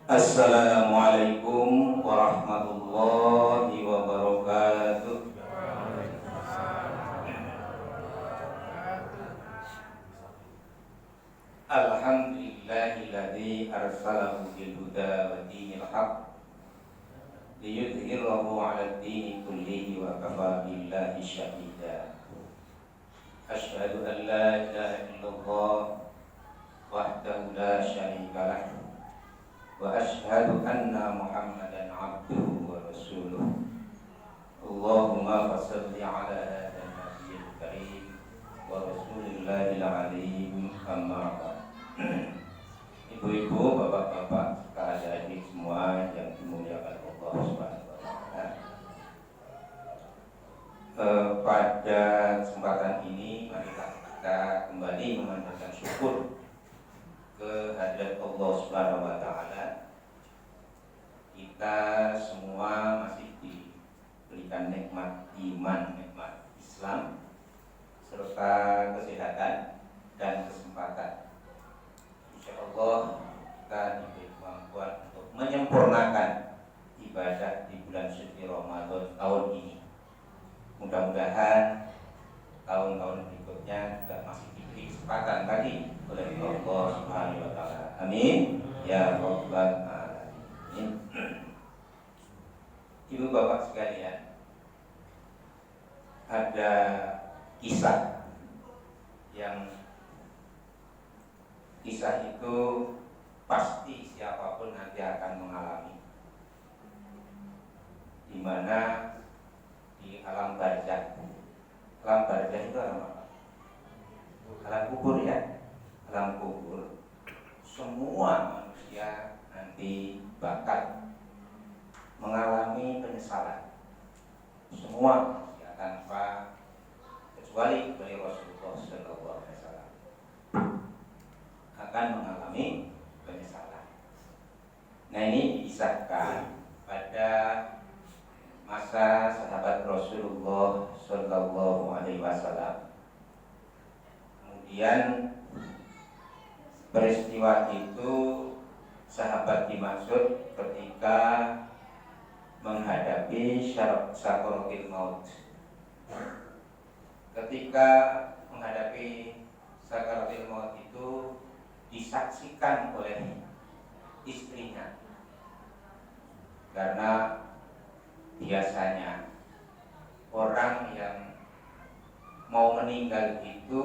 Assalamualaikum warahmatullahi wabarakatuh. Alhamdulillahilladzi arsalahu bil huda wa dinil haqq liyudhhirahu 'alad dini kullihi wa kafa billahi syahida. Asyhadu an la ilaha illallah wahdahu la syarika lahu wa asyhadu anna Muhammadan 'abduhu wa rasuluh. Allahumma fassalli 'ala hadzal nabiyil karim wa rasulillahil 'alim. Amma ba'd. Ibu-ibu, bapak-bapak, adik-adik semua yang dimuliakan Allah Subhanahu wa taala. Pada kesempatan ini marilah kita kembali memanjatkan syukur kehadirat Allah Subhanahu wa taala. Kita semua masih diberikan nikmat iman, nikmat Islam serta kesehatan dan kesempatan. Insyaallah kita diberi kemampuan untuk menyempurnakan ibadah di bulan suci Ramadan tahun ini. Mudah-mudahan tahun-tahun berikutnya juga masih diberi kesempatan tadi oleh Allah Subhanahu wa taala. Amin ya rabbal alamin. Ibu bapak sekalian, ada kisah itu pasti siapapun nanti akan mengalami, di mana di alam barzakh. Alam barzakh itu alam apa? Alam kubur ya. Alam kubur, semua manusia nanti bakal mengalami penyesalan. Semua manusia tanpa kecuali dari Rasulullah SAW akan mengalami penyesalan. Nah, ini disahkan pada masa sahabat Rasulullah SAW. Kemudian peristiwa itu sahabat dimaksud ketika menghadapi sakaratul maut. Ketika menghadapi sakaratul maut itu disaksikan oleh istrinya, karena biasanya orang yang mau meninggal itu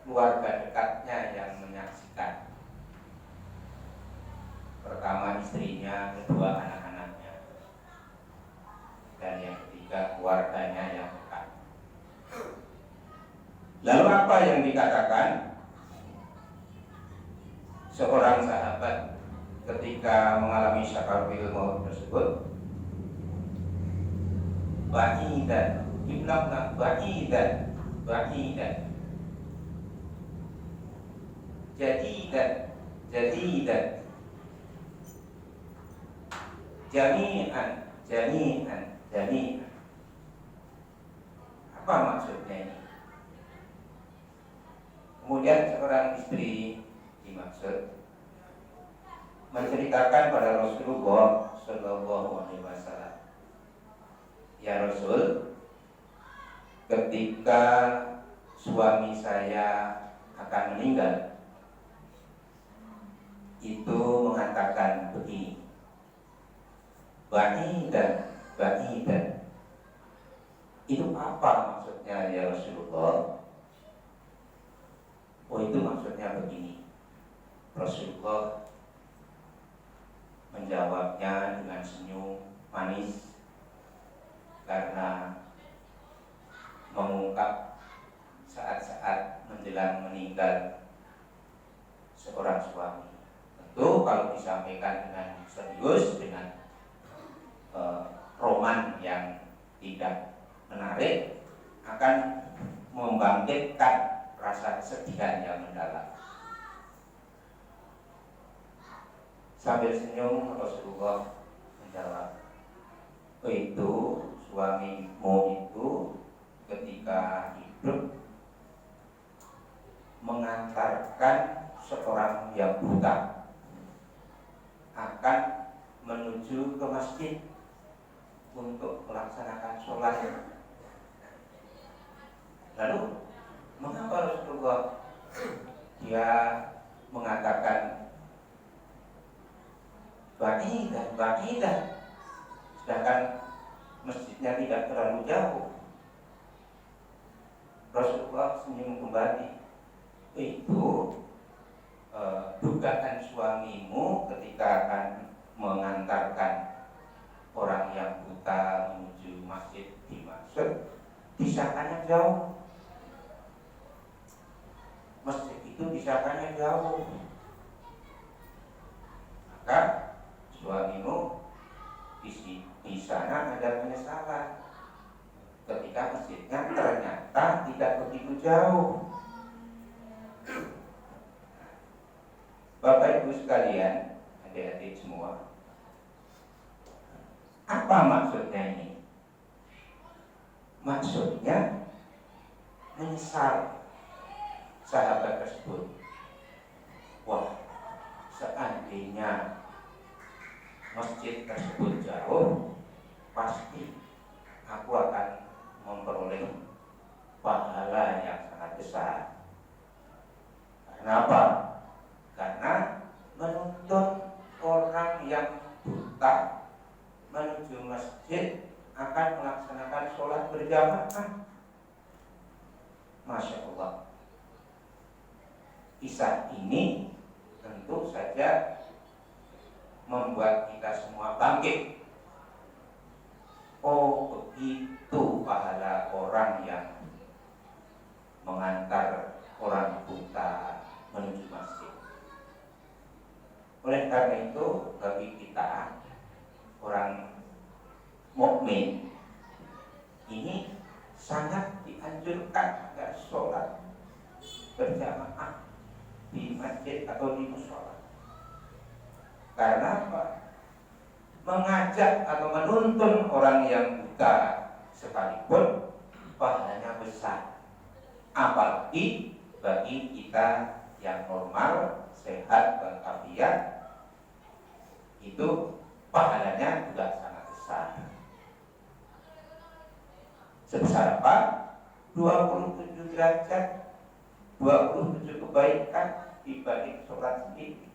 keluarga dekatnya yang menyaksikan. Pertama istrinya, kedua anak-anaknya, dan yang ketiga keluarganya yang dekat. Lalu apa yang dikatakan seorang sahabat ketika mengalami sakaratul maut tersebut? Ba'idan, dibilang ba'idan, jadidan, jami'an. Apa maksudnya ini? Kemudian seorang istri dimaksud menceritakan pada Rasulullah SAW, ya Rasul, ketika suami saya akan meninggal, itu mengatakan begini, ba'idan. Itu apa maksudnya ya Rasulullah? Oh, itu maksudnya begini. Rasulullah menjawabnya dengan senyum manis, karena mengungkap saat-saat menjelang meninggal seorang suami. Tentu kalau disampaikan dengan serius, dengan roman yang tidak menarik, akan membangkitkan rasa kesedihan yang mendalam. Sambil senyum Rasulullah menjawab, itu suamimu itu ketika hidup mengantarkan seorang yang buta akan menuju ke masjid untuk melaksanakan sholat. Lalu mengapa Rasulullah dia mengatakan ba'idah, sedangkan masjidnya tidak terlalu jauh? Rasulullah senyum kembali. Itu dugaan suamimu ketika akan mengantarkan orang yang buta menuju masjid dimaksud disangkanya jauh. Masjid itu disangkanya jauh. Maka suamimu di sana ada penyesalan ketika masjidnya ternyata tidak begitu jauh. Bapak Ibu sekalian, adik-adik semua, apa maksudnya ini? Maksudnya menyesal sahabat tersebut. Wah, seandainya masjid tersebut jauh, pasti aku akan memperoleh pahala yang sangat besar. Kenapa? Karena menuntun orang yang buta menuju masjid akan melaksanakan sholat berjamaah. Masya Allah. Kisah ini tentu saja membuat kita semua bangkit. Oh, begitu pahala orang yang mengantar orang buta menuju masjid. Oleh karena itu, bagi kita orang mukmin ini sangat dianjurkan agar sholat berjamaah di masjid atau di mushola. Karena apa? Mengajak atau menuntun orang yang buta sekalipun pahalanya besar. Apalagi bagi kita yang normal, sehat, walafiat, itu pahalanya juga sangat besar. Sebesar apa? 27 derajat, 27 kebaikan dibanding sholat sendiri.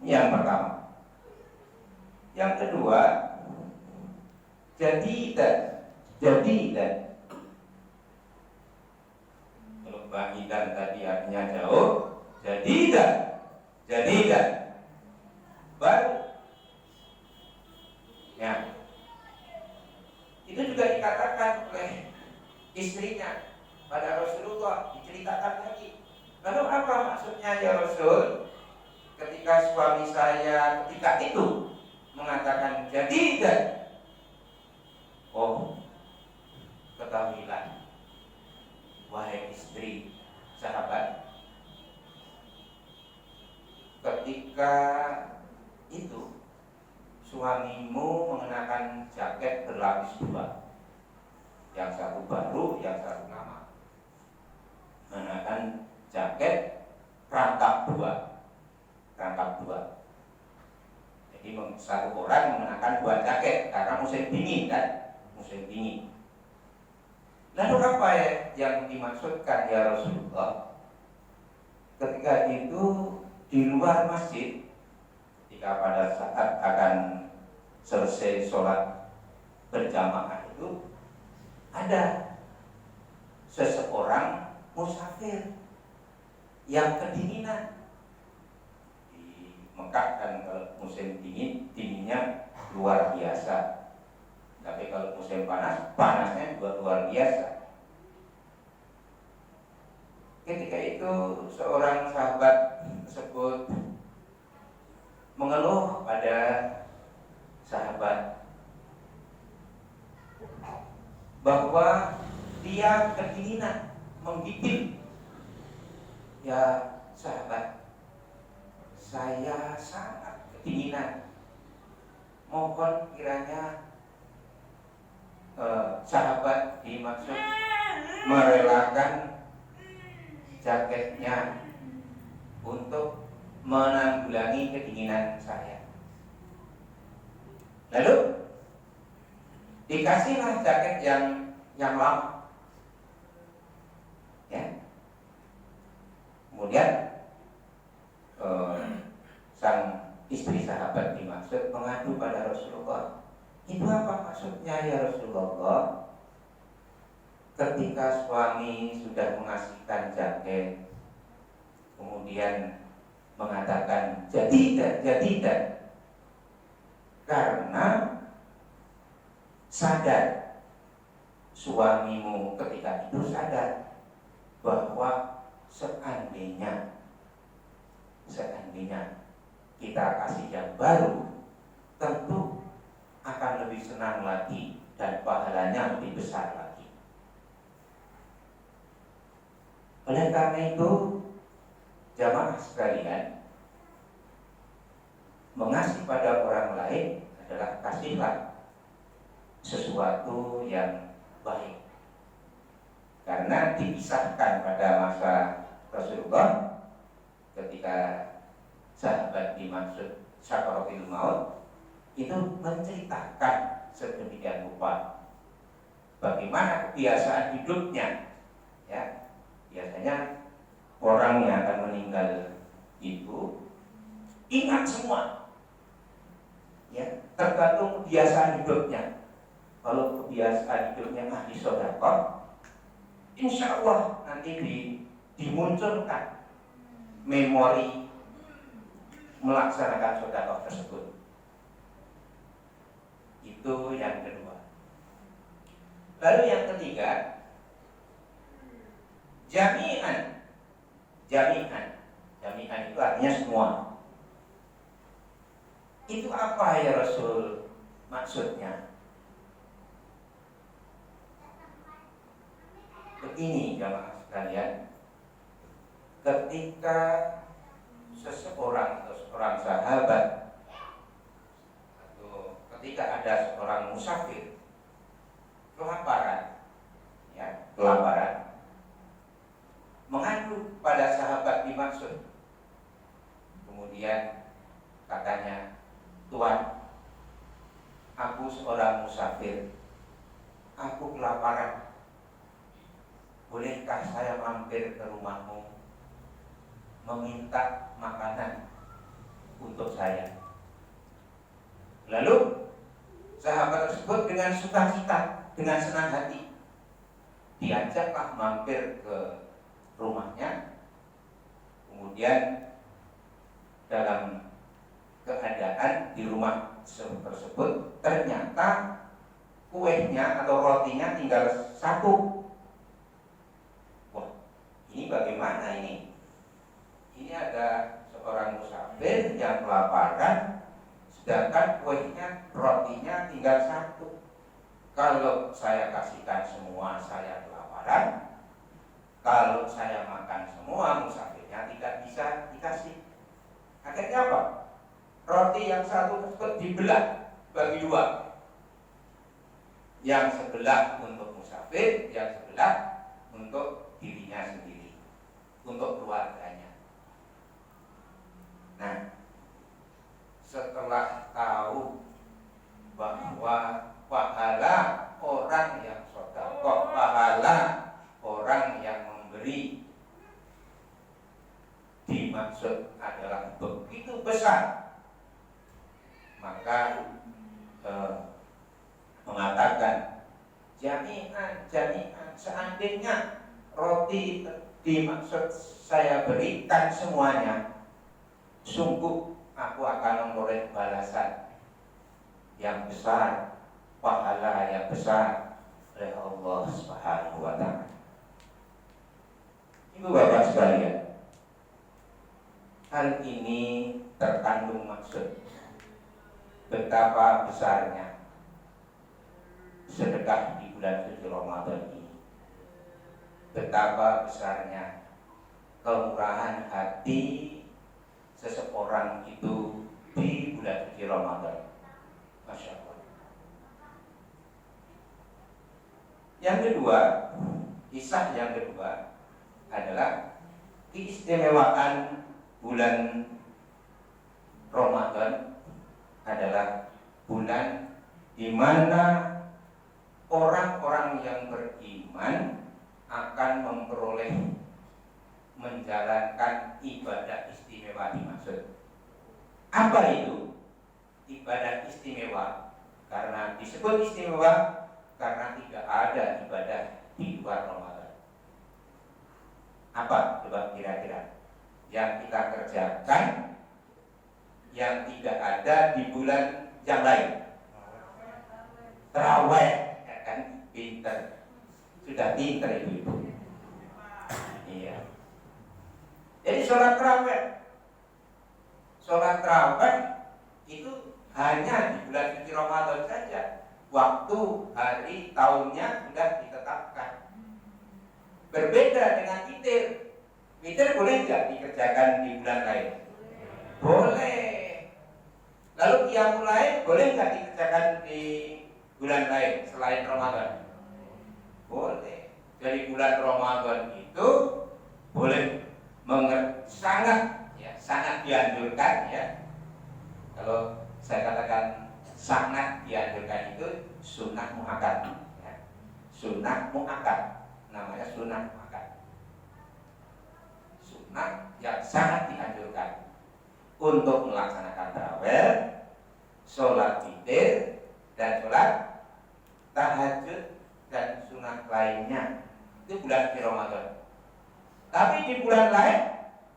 Yang pertama. Yang kedua, jadi dan kalau ba'idan tadi artinya jauh, jadi dan baru. Ya, itu juga dikatakan oleh istrinya pada Rasulullah, diceritakan lagi. Lalu apa maksudnya ya Rasul? Ketika suami saya ketika itu mengatakan jadi dan, oh, ketahuilah wahai istri sahabat, ketika itu suamimu mengenakan jaket berlapis dua, yang satu baru, yang satu lama, mengenakan jaket rangkap dua. Jadi satu orang mengenakan dua jaket karena musim dingin kan, musim dingin. Lalu apa yang dimaksudkan ya Rasulullah? Ketika itu di luar masjid, ketika pada saat akan selesai sholat berjamaah itu, ada seseorang musafir yang kedinginan. Di Mekah kan kalau musim dingin, dinginnya luar biasa. Tapi kalau musim panas, panasnya juga luar biasa. Ketika itu seorang sahabat tersebut mengeluh pada sahabat bahwa dia kedinginan, menggigil. Ya sahabat, saya sangat kedinginan. Mohon kiranya sahabat dimaksud merelakan jaketnya untuk menanggulangi kedinginan saya. Lalu dikasihlah jaket yang lama, ya. Kemudian sang istri sahabat dimaksud mengadu pada Rasulullah, itu apa maksudnya ya Rasulullah? Ketika suami sudah mengasihkan jaket, kemudian mengatakan jadi tidak, karena sadar, suamimu ketika itu sadar bahwa seandainya kita kasih yang baru, tentu akan lebih senang lagi dan pahalanya lebih besar lagi. Oleh karena itu, jamaah sekalian, mengasihi pada orang lain adalah kasihlah sesuatu yang baik. Karena dipisahkan pada masa Rasulullah ketika sahabat dimaksud sakaratul maut itu menceritakan sedemikian rupa bagaimana kebiasaan hidupnya, ya. Biasanya orang yang akan meninggal itu ingat semua, ya, tergantung kebiasaan hidupnya. Kalau kebiasaan hidupnya ahli sedekah, insya Allah nanti dimunculkan memori melaksanakan sedekah tersebut. Itu yang kedua. Lalu yang ketiga, jami'an itu artinya semua. Itu apa ya Rasul maksudnya? Begini jamaah sekalian, ketika seseorang atau seorang sahabat atau ketika ada seorang musafir kelaparan, ya, mengadu pada sahabat dimaksud, kemudian katanya, Tuhan, aku seorang musafir, aku kelaparan, bolehkah saya mampir ke rumahmu meminta makanan untuk saya? Lalu sahabat tersebut dengan sukacita, dengan senang hati diajaklah mampir ke rumahnya. Kemudian dalam keadaan di rumah tersebut ternyata kuenya atau rotinya tinggal satu. Wah, ini bagaimana ini? Ini ada seorang musafir yang kelaparan, sedangkan kuenya, rotinya tinggal satu. Kalau saya kasihkan semua, saya kelaparan. Kalau saya makan semua, musafirnya tidak bisa dikasih. Akhirnya apa? Roti yang satu tersebut dibelah bagi dua. Yang sebelah untuk musafir, yang sebelah untuk dirinya sendiri, untuk keluarganya. Nah, setelah tahu bahwa pahala orang yang sedekah, pahala orang yang memberi dimaksud adalah begitu besar, maka mengatakan jami'an, seandainya roti dimaksud saya berikan semuanya, sungguh aku akan memperoleh balasan yang besar, pahala yang besar oleh Allah Subhanahu wa ta'ala. Ibu bapak sekalian, hal ini terkandung maksud betapa besarnya sedekah di bulan suci Ramadan ini, betapa besarnya kemurahan hati seseorang itu di bulan suci Ramadan. Masya Allah. Yang kedua, kisah yang kedua adalah keistimewaan bulan Ramadan adalah bulan di mana orang-orang yang beriman akan memperoleh menjalankan ibadah istimewa dimaksud. Apa itu ibadah istimewa? Karena disebut istimewa karena tidak ada ibadah di luar Ramadan. Apa coba kira-kira yang kita kerjakan yang tidak ada di bulan yang lain? Tarawih, ya kan? Pinter, sudah pinter ibu-ibu. Iya. Jadi sholat tarawih itu hanya di bulan suci Ramadan saja. Waktu, hari, tahunnya sudah ditetapkan. Berbeda dengan witir. Witir boleh nggak dikerjakan di bulan lain? Boleh. Lalu qiyamul lail boleh nggak dikerjakan di bulan lain selain Ramadan? Boleh. Jadi bulan Ramadan itu boleh sangat dianjurkan ya. Kalau saya katakan sangat dianjurkan itu sunnah muakkad ya. Sunnah muakkad, namanya sunnah muakkad. Sunnah yang sangat dianjurkan untuk melaksanakan tarawih, sholat witir, dan sholat tahajud dan sunnah lainnya. Itu bulan di Ramadan. Tapi di bulan lain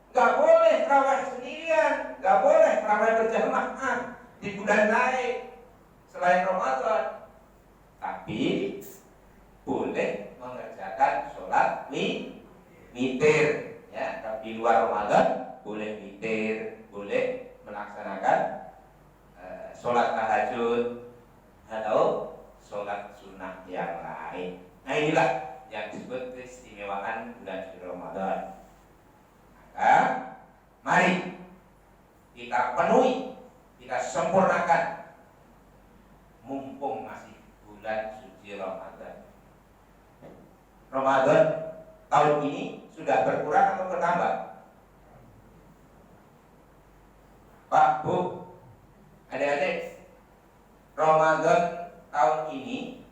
nggak boleh tarawih sendirian, nggak boleh tarawih berjamaah di bulan lain selain Ramadan. Tapi boleh mengerjakan sholat witir ya. Di luar Ramadan boleh witir, boleh melaksanakan sholat tahajud atau sholat sunnah yang lain. Nah inilah yang disebut keistimewaan bulan suci Ramadan. Maka mari kita penuhi, kita sempurnakan mumpung masih bulan suci Ramadan. Ramadan tahun ini sudah berkurang atau bertambah? Pak, Bu, adik-adik, Ramadan tahun ini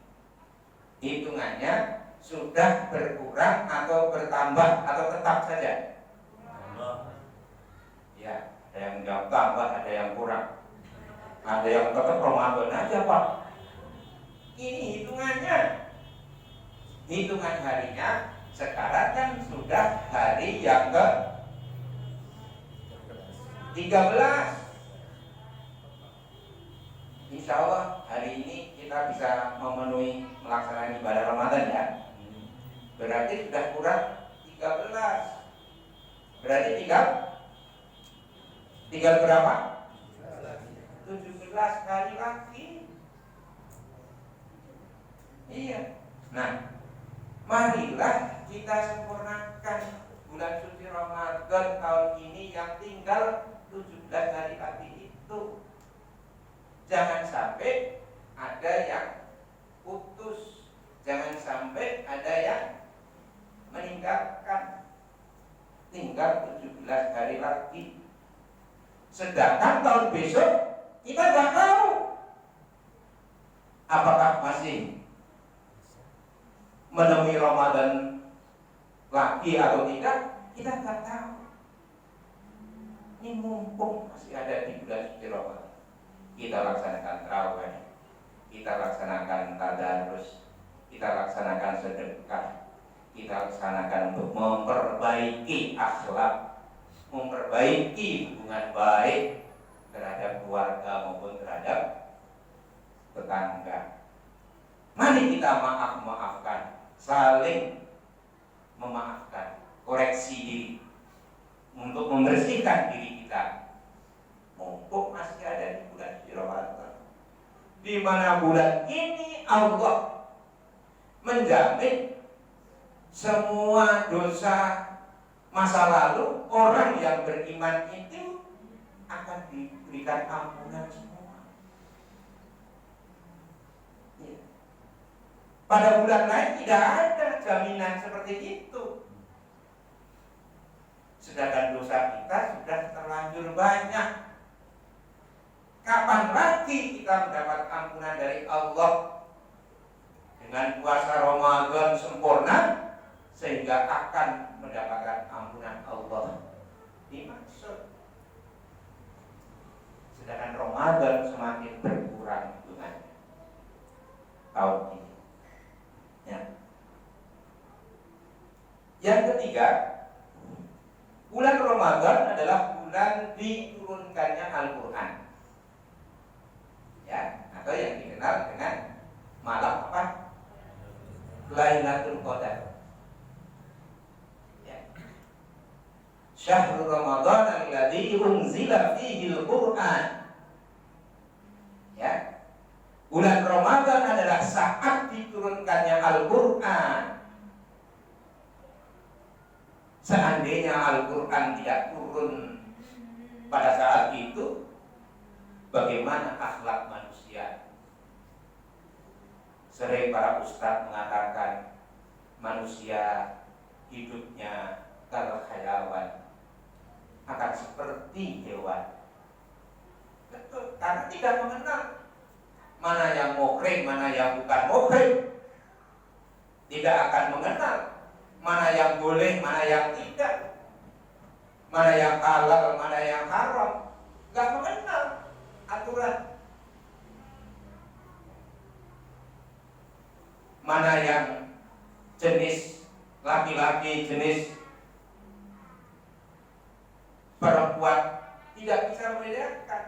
hitungannya sudah berkurang atau bertambah atau tetap saja? Ya, ada yang jawab tambah, ada yang kurang. Ada yang tetap Ramadan aja, Pak. Ini hitungannya. Hitungan harinya sekarang kan sudah hari yang ke 13. Insya Allah hari ini kita bisa memenuhi melaksanakan ibadah Ramadan ya. Berarti sudah kurang 13. Berarti tinggal berapa? 17 hari lagi. Iya. Nah, marilah kita sempurnakan bulan suci Ramadan tahun ini yang tinggal 17 hari lagi itu. Jangan sampai ada yang putus, jangan sampai ada yang meninggalkan. Tinggal 17 hari lagi. Sedangkan tahun besok kita nggak tahu apakah masih menemui Ramadan lagi atau tidak, kita nggak tahu. Ini mumpung masih ada di bulan suci Ramadan, kita laksanakan tarawih, kita laksanakan tadarus, kita laksanakan sedekah, kita laksanakan untuk memperbaiki akhlak, memperbaiki hubungan baik terhadap keluarga maupun terhadap tetangga. Mari kita maafkan, saling memaafkan, koreksi diri untuk membersihkan diri kita. Mumpung masih ada di bulan Ramadan, di mana bulan ini Allah menjamin semua dosa masa lalu orang yang beriman itu akan diberikan ampunan semua. Ya. Pada bulan lain tidak ada jaminan seperti itu. Sedangkan dosa kita sudah terlanjur banyak. Kapan lagi kita mendapat ampunan dari Allah dengan puasa Ramadan sempurna sehingga akan mendapatkan ampunan Allah dimaksud. Sedangkan Ramadan semakin berkurang hitungannya tahun ini. Ya. Yang ketiga, bulan Ramadan adalah bulan diturunkannya Al-Quran. Ya, atau yang dikenal dengan malam apa? Lailatul Qadar. Ya. Syahrul Ramadan alladzi unzila fihi al-Qur'an. Ya. Bulan Ramadan adalah saat diturunkannya Al-Qur'an. Seandainya Al-Qur'an tidak turun pada saat itu, bagaimana akhlak manusia? Sering para ustadz mengatakan manusia hidupnya kalau hayawan, akan seperti hewan. Betul, karena tidak mengenal mana yang muhrim, mana yang bukan muhrim. Tidak akan mengenal mana yang boleh, mana yang tidak, mana yang halal, mana yang haram. Gak mengenal aturan. Mana yang jenis laki-laki, jenis perempuan, tidak bisa membedakan.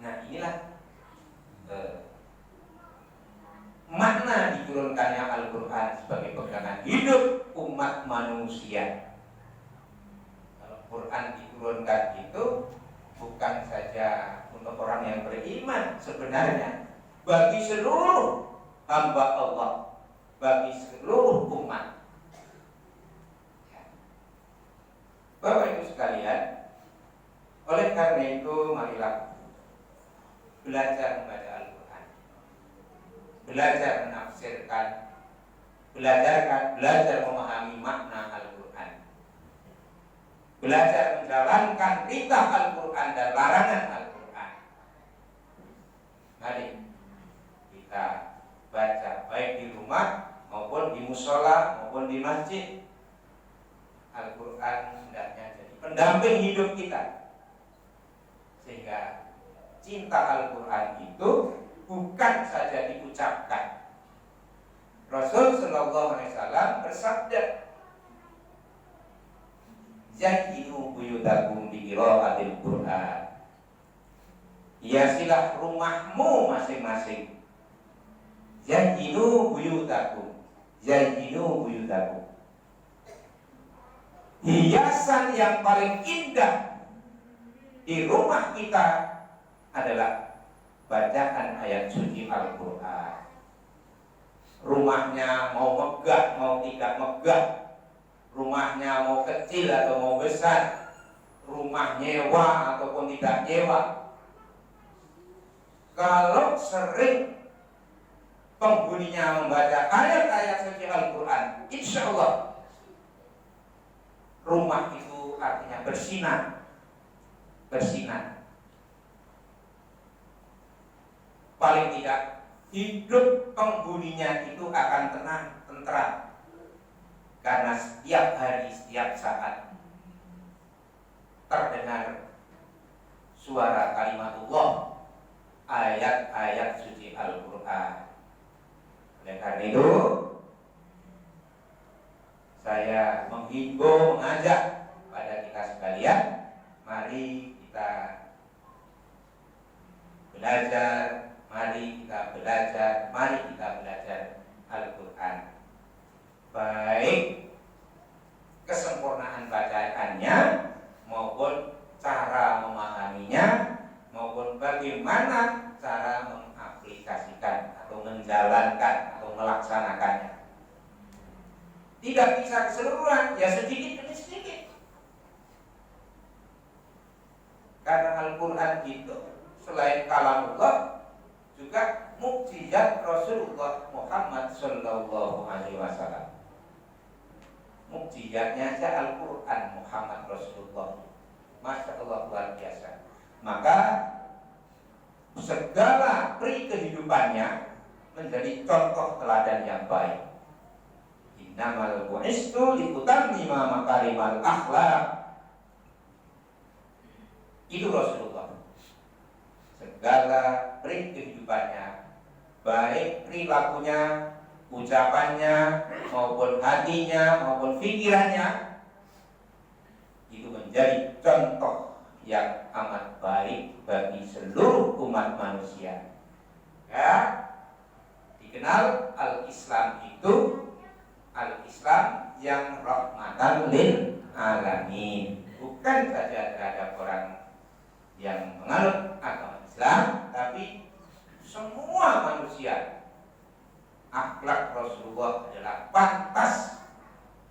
Nah, inilah makna diturunkannya Al-Quran sebagai pegangan hidup umat manusia. Kalau Quran diturunkan itu bukan saja untuk orang yang beriman, sebenarnya bagi seluruh hamba Allah, bagi seluruh umat. Bapak Ibu sekalian, oleh karena itu marilah belajar membaca Al-Quran, belajar menafsirkan, belajar memahami makna Al-Quran, belajar menjalankan perintah Al-Quran dan larangan Al-Quran. Mari kita baca baik di rumah maupun di musola maupun di masjid. Al-Quran hendaknya jadi pendamping hidup kita, sehingga cinta Al-Quran itu bukan saja diucapkan. Rasul Shallallahu Alaihi Wasallam bersabda, "Zayyinu buyutakum bi qiraatil Quran." Hiasilah rumahmu masing-masing. Zayyinu buyutakum, zayyinu buyutakum. Hiasan yang paling indah di rumah kita adalah bacaan ayat suci Al-Quran. Rumahnya mau megah, mau tidak megah, rumahnya mau kecil atau mau besar, rumah nyewa ataupun tidak nyewa, kalau sering penghuninya membaca ayat-ayat suci Al-Quran, insya Allah rumah itu artinya bersinar. Bersinar. Paling tidak hidup penghuninya itu akan tenang, tentram. Karena setiap hari, setiap saat terdengar suara kalimatullah, ayat-ayat suci Al-Quran. Oleh karena itu, saya menghimbau, mengajak pada kita sekalian, mari kita belajar, mari kita belajar Al-Quran. Baik kesempurnaan bacaannya maupun cara memahaminya, maupun bagaimana cara mengaplikasikan atau menjalankan atau melaksanakannya. Tidak bisa keseluruhan, ya sedikit demi sedikit. Karena Al-Quran itu selain kalamullah juga mukjizat Rasulullah Muhammad Sallallahu Alaihi Wasallam. Mukjizatnya saja Al-Quran Muhammad Rasulullah. Masya Allah, luar biasa. maka segala pri kehidupannya menjadi contoh teladan yang baik. Innamal bu'istu liutammima makarimal akhlaq. Itu Rasulullah. Segala pri kehidupannya, baik perilakunya, ucapannya, maupun hatinya, maupun pikirannya, itu menjadi contoh yang amat baik bagi seluruh umat manusia. Ya, dikenal al-Islam itu al-Islam yang rahmatan lil alamin, bukan saja terhadap orang yang menganut agama Islam, tapi semua manusia. Akhlak Rasulullah adalah pantas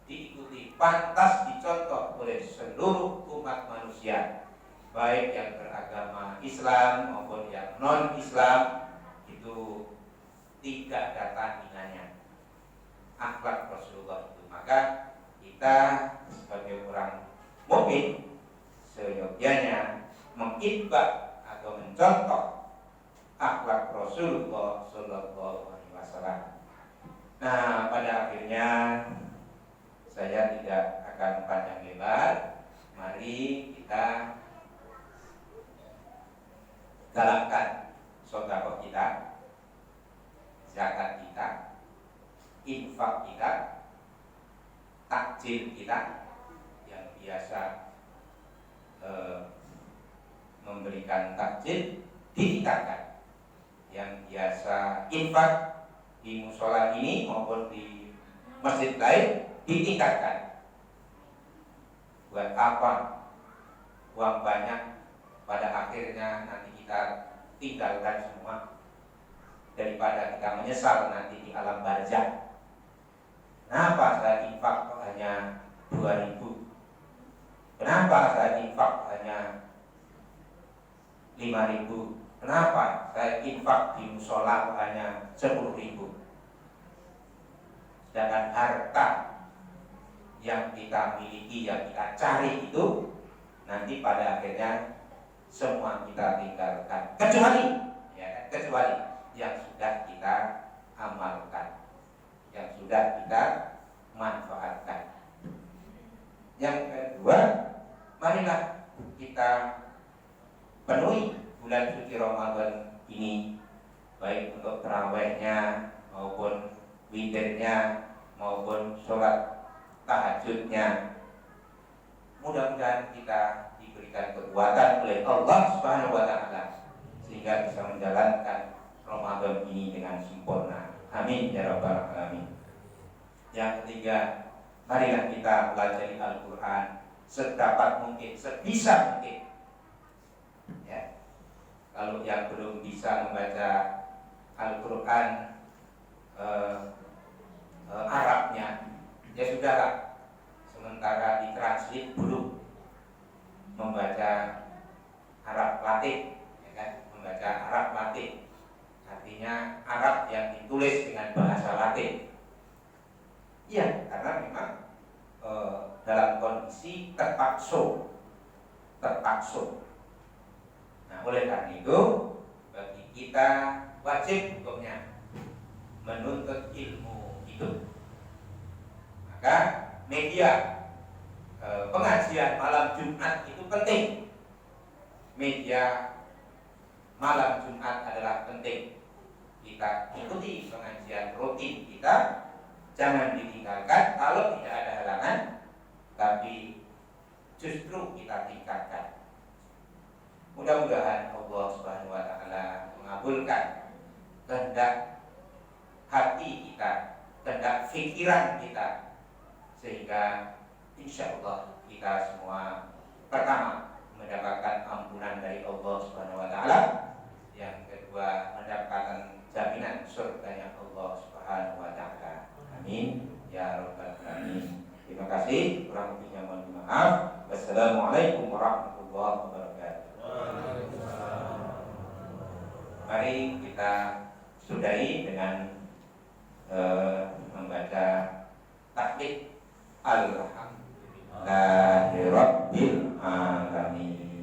diikuti, pantas dicontoh oleh seluruh umat manusia, baik yang beragama Islam maupun yang non-Islam. Itu tidak ada tandingannya akhlak Rasulullah itu. Maka kita sebagai orang mukmin seyogyanya mengitbak atau mencontoh akhlak Rasulullah Sallallahu Alaihi Wasallam. Nah, pada akhirnya saya tidak akan panjang lebar. Mari kita galakkan sedekah kita, zakat kita, infak kita, takjil kita yang biasa memberikan takjil ditingkatkan, yang biasa infak di musola ini maupun di masjid lain ditingkatkan. Buat apa uang banyak pada akhirnya nanti kita tinggalkan semua, daripada kita menyesal nanti di alam barzakh. Kenapa saya infak hanya 2.000? Kenapa saya infak hanya 5.000? Kenapa saya infak di musola hanya 10.000? Sedangkan harta yang kita miliki, yang kita cari itu nanti pada akhirnya semua kita tinggalkan, kecuali yang sudah kita amalkan, yang sudah kita manfaatkan. Yang kedua, marilah kita penuhi bulan suci Ramadan ini, baik untuk tarawihnya maupun witirnya maupun sholat tahajudnya. Mudah-mudahan kita diberikan kekuatan oleh Allah Subhanahu wa Ta'ala sehingga bisa menjalankan Ramadan ini dengan sempurna. Amin ya rabbal alamin. Yang ketiga, marilah kita pelajari Al-Quran sedapat mungkin, sebisa mungkin. Ya. Kalau yang belum bisa membaca Al-Quran Arabnya, ya sudahlah, sementara ditranslate belum membaca Arab Latin, ya kan? Membaca Arab Latin, artinya Arab yang ditulis dengan bahasa Latin. Iya, karena memang dalam kondisi terpaksa. Nah, oleh karena itu bagi kita wajib hukumnya menuntut ilmu itu. Maka media pengajian malam Jumat itu penting. Media malam Jumat adalah penting. Kita ikuti pengajian rutin kita, jangan ditinggalkan. Kalau tidak ada halangan, tapi justru kita tingkatkan. Mudah-mudahan Allah Subhanahu wa Ta'ala mengabulkan kehendak hati kita, kehendak pikiran kita, sehingga insya Allah kita semua pertama mendapatkan ampunan dari Allah Subhanahu wa Ta'ala, yang kedua mendapatkan jaminan surganya Allah Subhanahu wa Ta'ala. Amin ya rabbal alamin. Terima kasih, kurang lebihnya mohon maaf. Wassalamualaikum warahmatullahi wabarakatuh. Mari kita sudahi dengan membaca tahlil Alhamdulillahirabbil alamin.